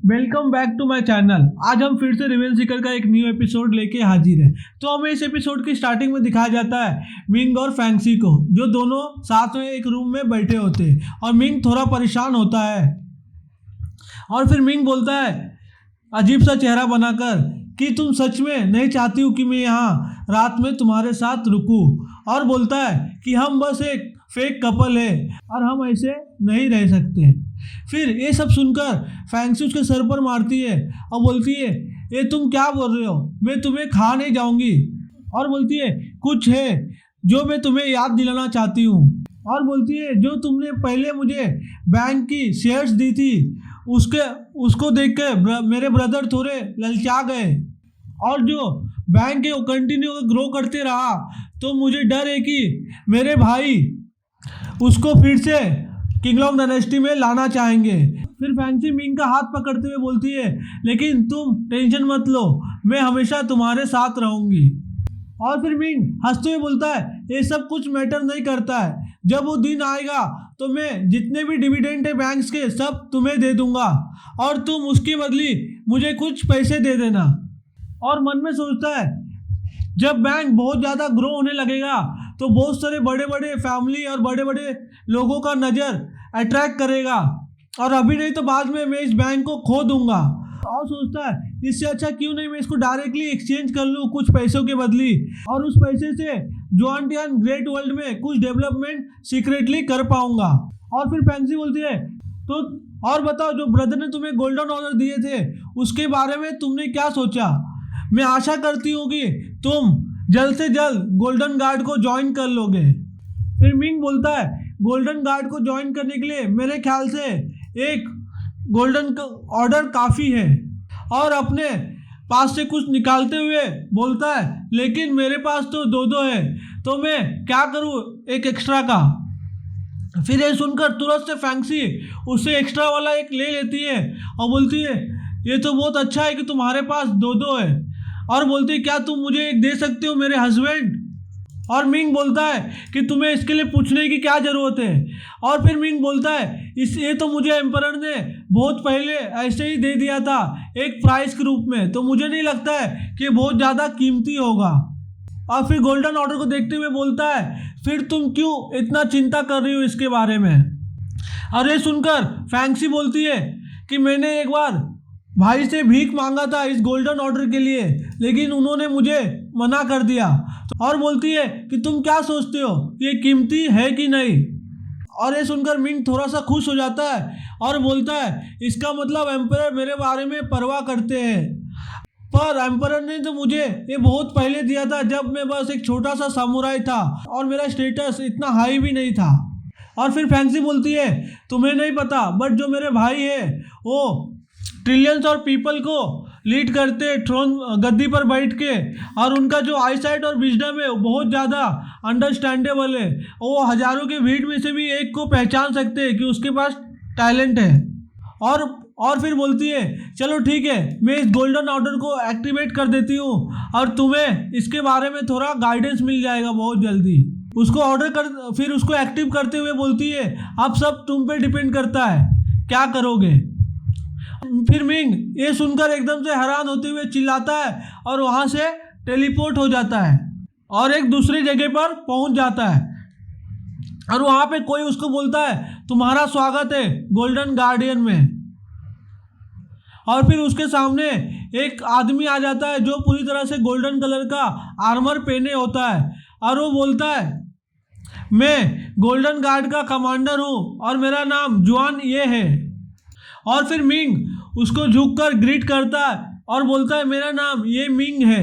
Welcome back to my channel. आज हम फिर से रिवेल सीकर का एक न्यू एपिसोड लेके हाजिर हैं। तो हमें इस एपिसोड की स्टार्टिंग में दिखाया जाता है मिंग और फैंक्सी को, जो दोनों साथ में एक रूम में बैठे होते हैं और मिंग थोड़ा परेशान होता है। और फिर मिंग बोलता है अजीब सा चेहरा बनाकर कि तुम सच में नहीं चाहती हो कि मैं यहाँ रात में तुम्हारे साथ रुकूं, और बोलता है कि हम बस एक फेक कपल है और हम ऐसे नहीं रह सकते। फिर ये सब सुनकर फैंक्सी उसके सर पर मारती है और बोलती है ये तुम क्या बोल रहे हो, मैं तुम्हें खा नहीं जाऊंगी। और बोलती है कुछ है जो मैं तुम्हें याद दिलाना चाहती हूँ। और बोलती है जो तुमने पहले मुझे बैंक की शेयर्स दी थी उसको देखकर मेरे ब्रदर थोड़े ललचा गए, और जो बैंक के कंटिन्यू ग्रो करते रहा तो मुझे डर है कि मेरे भाई उसको फिर से किंगलॉन्ग डायनेस्टी में लाना चाहेंगे। फिर फैंक्सी मिंग का हाथ पकड़ते हुए बोलती है लेकिन तुम टेंशन मत लो, मैं हमेशा तुम्हारे साथ रहूंगी। और फिर मिंग हंसते हुए बोलता है ये सब कुछ मैटर नहीं करता है, जब वो दिन आएगा तो मैं जितने भी डिविडेंड है बैंक्स के सब तुम्हें दे दूंगा और तुम उसकी बदली मुझे कुछ पैसे दे देना। और मन में सोचता है जब बैंक बहुत ज़्यादा ग्रो होने लगेगा तो बहुत सारे बड़े बड़े फैमिली और बड़े बड़े लोगों का नज़र अट्रैक्ट करेगा, और अभी नहीं तो बाद में मैं इस बैंक को खो दूंगा। और सोचता है इससे अच्छा क्यों नहीं मैं इसको डायरेक्टली एक्सचेंज कर लूँ कुछ पैसों के बदली, और उस पैसे से जुआनटियान ग्रेट वर्ल्ड में कुछ डेवलपमेंट सीक्रेटली कर पाऊंगा। और फिर फैंक्सी बोलती है तो और बताओ जो ब्रदर ने तुम्हें गोल्डन ऑर्डर दिए थे उसके बारे में तुमने क्या सोचा। मैं आशा करती हूँ कि तुम जल्द से जल्द गोल्डन गार्ड को ज्वाइन कर लोगे। फिर मिंग बोलता है गोल्डन गार्ड को ज्वाइन करने के लिए मेरे ख्याल से एक गोल्डन ऑर्डर काफ़ी है, और अपने पास से कुछ निकालते हुए बोलता है लेकिन मेरे पास तो दो है, तो मैं क्या करूँ एक एक्स्ट्रा का। फिर ये सुनकर तुरंत से फैंक्सी उससे एक्स्ट्रा वाला एक ले लेती है और बोलती है ये तो बहुत अच्छा है कि तुम्हारे पास दो है, और बोलती है क्या तुम मुझे एक दे सकते हो मेरे हस्बैंड। और मिंग बोलता है कि तुम्हें इसके लिए पूछने की क्या ज़रूरत है। और फिर मिंग बोलता है ये तो मुझे एम्परर ने बहुत पहले ऐसे ही दे दिया था एक प्राइस के रूप में, तो मुझे नहीं लगता है कि बहुत ज़्यादा कीमती होगा। और फिर गोल्डन ऑर्डर को देखते हुए बोलता है फिर तुम क्यों इतना चिंता कर रही हो इसके बारे में। और ये सुनकर फैंक्सी बोलती है कि मैंने एक बार भाई से भीख मांगा था इस गोल्डन ऑर्डर के लिए, लेकिन उन्होंने मुझे मना कर दिया। और बोलती है कि तुम क्या सोचते हो ये कीमती है कि नहीं। और ये सुनकर मिंग थोड़ा सा खुश हो जाता है और बोलता है इसका मतलब एम्परर मेरे बारे में परवाह करते हैं, पर एम्परर ने तो मुझे ये बहुत पहले दिया था जब मैं बस एक छोटा सा सामुराई था और मेरा स्टेटस इतना हाई भी नहीं था। और फिर फैंक्सी बोलती है तुम्हें नहीं पता बट जो मेरे भाई है वो ट्रिलियंस और पीपल को लीड करते ट्रोन गद्दी पर बैठ के, और उनका जो आईसाइट और विजडम है वो बहुत ज़्यादा अंडरस्टैंडेबल है, वो हज़ारों के भीड़ में से भी एक को पहचान सकते हैं कि उसके पास टैलेंट है। और फिर बोलती है चलो ठीक है मैं इस गोल्डन ऑर्डर को एक्टिवेट कर देती हूँ और तुम्हें इसके बारे में थोड़ा गाइडेंस मिल जाएगा बहुत जल्दी। उसको फिर उसको एक्टिव करते हुए बोलती है अब सब तुम पे डिपेंड करता है क्या करोगे। फिर मिंग ये सुनकर एकदम से हैरान होते हुए चिल्लाता है और वहाँ से टेलीपोर्ट हो जाता है और एक दूसरी जगह पर पहुँच जाता है, और वहाँ पे कोई उसको बोलता है तुम्हारा स्वागत है गोल्डन गार्डियन में। और फिर उसके सामने एक आदमी आ जाता है जो पूरी तरह से गोल्डन कलर का आर्मर पहने होता है, और वो बोलता है मैं गोल्डन गार्ड का कमांडर हूँ और मेरा नाम जुआन ये है। और फिर मिंग उसको झुककर ग्रीट करता है और बोलता है मेरा नाम ये मिंग है।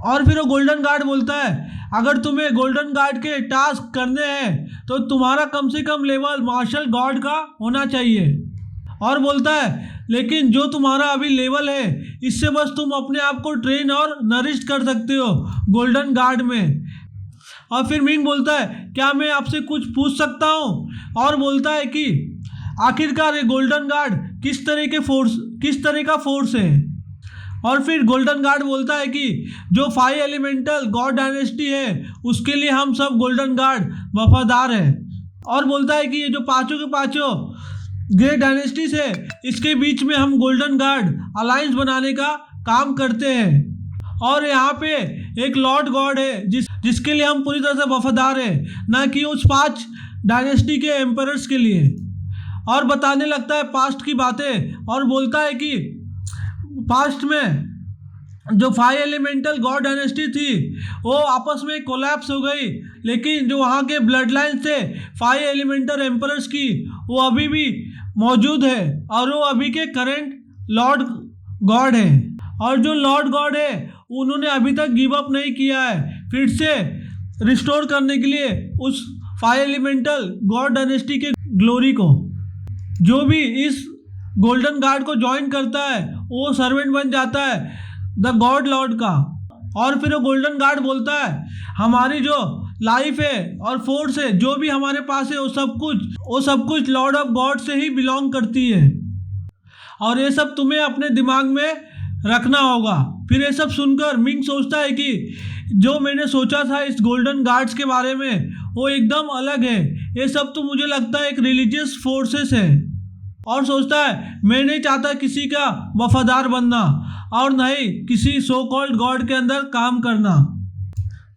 और फिर वो गोल्डन गार्ड बोलता है अगर तुम्हें गोल्डन गार्ड के टास्क करने हैं तो तुम्हारा कम से कम लेवल मार्शल गॉड का होना चाहिए। और बोलता है लेकिन जो तुम्हारा अभी लेवल है इससे बस तुम अपने आप को ट्रेन और नरिश कर सकते हो गोल्डन गार्ड में। और फिर मिंग बोलता है क्या मैं आपसे कुछ पूछ सकता हूँ, और बोलता है कि आखिरकार ये गोल्डन गार्ड किस तरह का फोर्स है। और फिर गोल्डन गार्ड बोलता है कि जो 5 एलिमेंटल गॉड डायनेस्टी है उसके लिए हम सब गोल्डन गार्ड वफादार है। और बोलता है कि ये जो पांचों के पांचों ग्रे डायनेस्टी से इसके बीच में हम गोल्डन गार्ड अलायंस बनाने का काम करते हैं। और यहाँ पे एक लॉर्ड गॉड है जिसके लिए हम पूरी तरह से वफादार हैं, ना कि उस 5 डायनेस्टी के एम्परर्स के लिए। और बताने लगता है पास्ट की बातें और बोलता है कि पास्ट में जो 5 एलिमेंटल गॉड डायनेस्टी थी वो आपस में कोलैप्स हो गई, लेकिन जो वहाँ के ब्लड लाइन थे 5 एलिमेंटल एम्परर्स की वो अभी भी मौजूद है और वो अभी के करंट लॉर्ड गॉड है। और जो लॉर्ड गॉड है उन्होंने अभी तक गिव अप नहीं किया है फिर से रिस्टोर करने के लिए उस 5 एलिमेंटल गॉड डायनेस्टी के ग्लोरी को। जो भी इस गोल्डन गार्ड को ज्वाइन करता है वो सर्वेंट बन जाता है द गॉड लॉर्ड का। और फिर वो गोल्डन गार्ड बोलता है हमारी जो लाइफ है और फोर्स है जो भी हमारे पास है वो सब कुछ लॉर्ड ऑफ गॉड से ही बिलोंग करती है और ये सब तुम्हें अपने दिमाग में रखना होगा। फिर ये सब सुनकर मिंग सोचता है कि जो मैंने सोचा था इस गोल्डन गार्ड्स के बारे में वो एकदम अलग है, ये सब तो मुझे लगता है एक रिलीजियस फोर्सेस है। और सोचता है मैं नहीं चाहता किसी का वफादार बनना और नहीं किसी सो कॉल्ड गॉड के अंदर काम करना।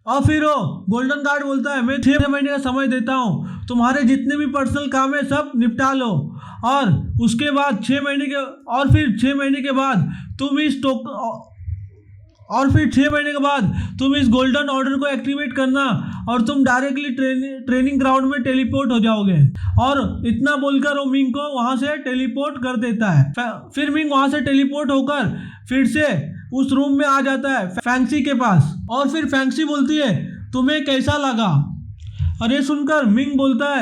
और फिर वो गोल्डन गार्ड बोलता है मैं 6 महीने का समय देता हूँ, तुम्हारे जितने भी पर्सनल काम है सब निपटा लो और उसके बाद 6 महीने के और फिर 6 महीने के बाद तुम इस गोल्डन ऑर्डर को एक्टिवेट करना और तुम डायरेक्टली ट्रेनिंग ग्राउंड में टेलीपोर्ट हो जाओगे। और इतना बोलकर वो मिंग को वहाँ से टेलीपोर्ट कर देता है। फिर मिंग वहाँ से टेलीपोर्ट होकर फिर से उस रूम में आ जाता है फैंक्सी के पास। और फिर फैंक्सी बोलती है तुम्हें कैसा लगा? और ये सुनकर मिंग बोलता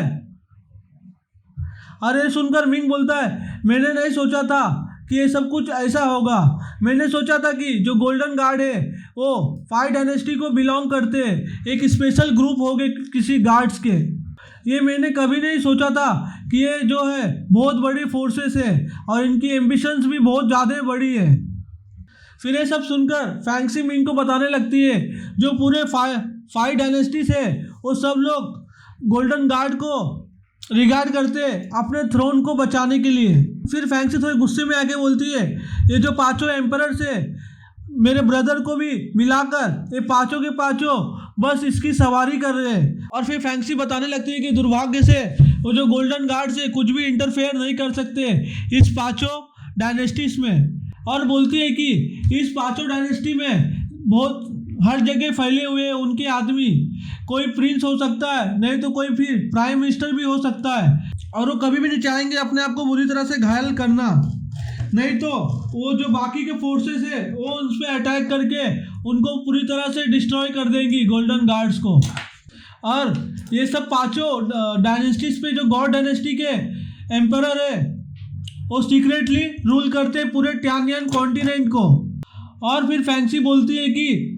है मैंने नहीं सोचा था कि ये सब कुछ ऐसा होगा। मैंने सोचा था कि जो गोल्डन गार्ड है वो 5 डायनेस्टी को बिलोंग करते हैं, एक स्पेशल ग्रुप हो गए किसी गार्ड्स के। ये मैंने कभी नहीं सोचा था कि ये जो है बहुत बड़ी फोर्सेस है और इनकी एम्बिशंस भी बहुत ज़्यादा बड़ी है। फिर ये सब सुनकर फैंक्सी मिंग को बताने लगती है जो पूरे 5 डायनेस्टीज है वो सब लोग गोल्डन गार्ड को रिगार्ड करते हैं अपने थ्रोन को बचाने के लिए। फिर फैंक्सी थोड़ी गुस्से में आके बोलती है ये जो 5 एम्परर्स है मेरे ब्रदर को भी मिलाकर ये 5 के 5 बस इसकी सवारी कर रहे हैं। और फिर फैंक्सी बताने लगती है कि दुर्भाग्य से वो जो गोल्डन गार्ड से कुछ भी इंटरफेयर नहीं कर सकते इस 5 डायनेस्टीज में। और बोलती है कि इस 5 डायनेस्टी में बहुत हर जगह फैले हुए हैं उनके आदमी, कोई प्रिंस हो सकता है नहीं तो कोई फिर प्राइम मिनिस्टर भी हो सकता है और वो कभी भी नहीं चाहेंगे अपने आप को बुरी तरह से घायल करना, नहीं तो वो जो बाकी के फोर्सेस है वो उस पर अटैक करके उनको पूरी तरह से डिस्ट्रॉय कर देंगी गोल्डन गार्ड्स को। और ये सब 5 डायनेस्टीज पे जो गॉड डायनेस्टी के एम्परर है वो सीक्रेटली रूल करते हैं पूरे ट्यानियन कॉन्टिनेंट को। और फिर फैंक्सी बोलती है कि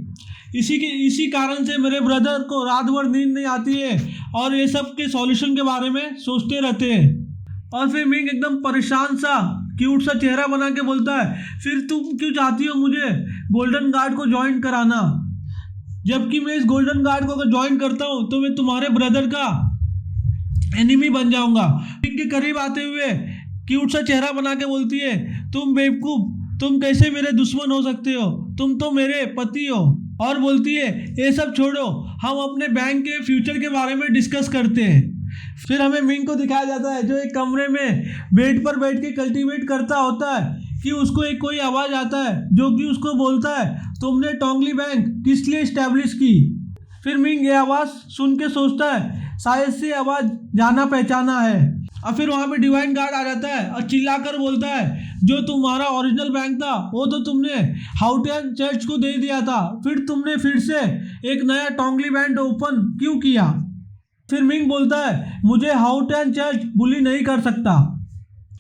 इसी कारण से मेरे ब्रदर को रात भर नींद नहीं आती है और ये सब के सॉल्यूशन के बारे में सोचते रहते हैं। और फिर मिंग एकदम परेशान सा क्यूट सा चेहरा बना के बोलता है फिर तुम क्यों चाहती हो मुझे गोल्डन गार्ड को ज्वाइन कराना, जबकि मैं इस गोल्डन गार्ड को अगर ज्वाइन करता हूँ तो मैं तुम्हारे ब्रदर का एनिमी बन जाऊंगा। मिंग के करीब आते हुए क्यूट सा चेहरा बना के बोलती है तुम बेवकूफ़, तुम कैसे मेरे दुश्मन हो सकते हो, तुम तो मेरे पति हो। और बोलती है ये सब छोड़ो, हम अपने बैंक के फ्यूचर के बारे में डिस्कस करते हैं। फिर हमें मिंग को दिखाया जाता है जो एक कमरे में बेड पर बैठ के कल्टीवेट करता होता है कि उसको एक कोई आवाज़ आता है जो कि उसको बोलता है तुमने टोंगली बैंक किस लिए इस्टेब्लिश की। फिर मिंग ये आवाज़ सुन के सोचता है शायद से आवाज़ जाना पहचाना है। और फिर वहाँ पे डिवाइन गार्ड आ जाता है और चिल्लाकर बोलता है जो तुम्हारा ओरिजिनल बैंक था वो तो तुमने हाउटियन चर्च को दे दिया था, फिर तुमने फिर से एक नया टोंगली बैंक ओपन क्यों किया। फिर मिंग बोलता है मुझे हाउटियन चर्च बुली नहीं कर सकता।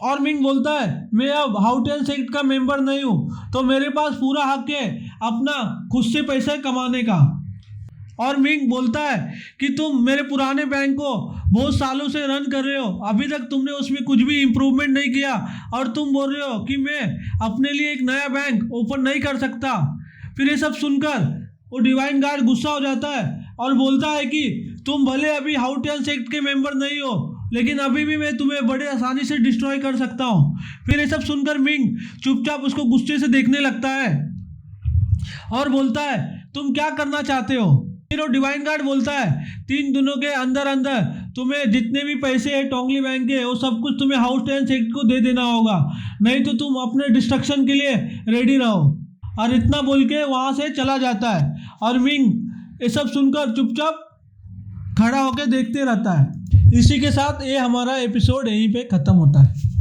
और मिंग बोलता है मैं अब हाउटियन सेक्ट का मेंबर नहीं हूँ तो मेरे पास पूरा हक है अपना खुद से पैसा कमाने का। और मिंग बोलता है कि तुम मेरे पुराने बैंक को बहुत सालों से रन कर रहे हो, अभी तक तुमने उसमें कुछ भी इम्प्रूवमेंट नहीं किया और तुम बोल रहे हो कि मैं अपने लिए एक नया बैंक ओपन नहीं कर सकता। फिर ये सब सुनकर वो डिवाइन गार्ड गुस्सा हो जाता है और बोलता है कि तुम भले अभी हाउटियन सेक्ट के मेंबर नहीं हो लेकिन अभी भी मैं तुम्हें बड़े आसानी से डिस्ट्रॉय कर सकता हूँ। फिर ये सब सुनकर मिंग चुपचाप उसको गुस्से से देखने लगता है और बोलता है, तुम क्या करना चाहते हो? फिर वो डिवाइन गार्ड बोलता है, 3 दिनों के अंदर अंदर तुम्हें जितने भी पैसे हैं टोंगली बैंक के, वो सब कुछ तुम्हें हाउस 10 सेक्ट को दे देना होगा, नहीं तो तुम अपने डिस्ट्रक्शन के लिए रेडी रहो। और इतना बोल के वहाँ से चला जाता है और मिंग ये सब सुनकर चुपचाप खड़ा होकर देखते रहता है। इसी के साथ ये हमारा एपिसोड यहीं पे ख़त्म होता है।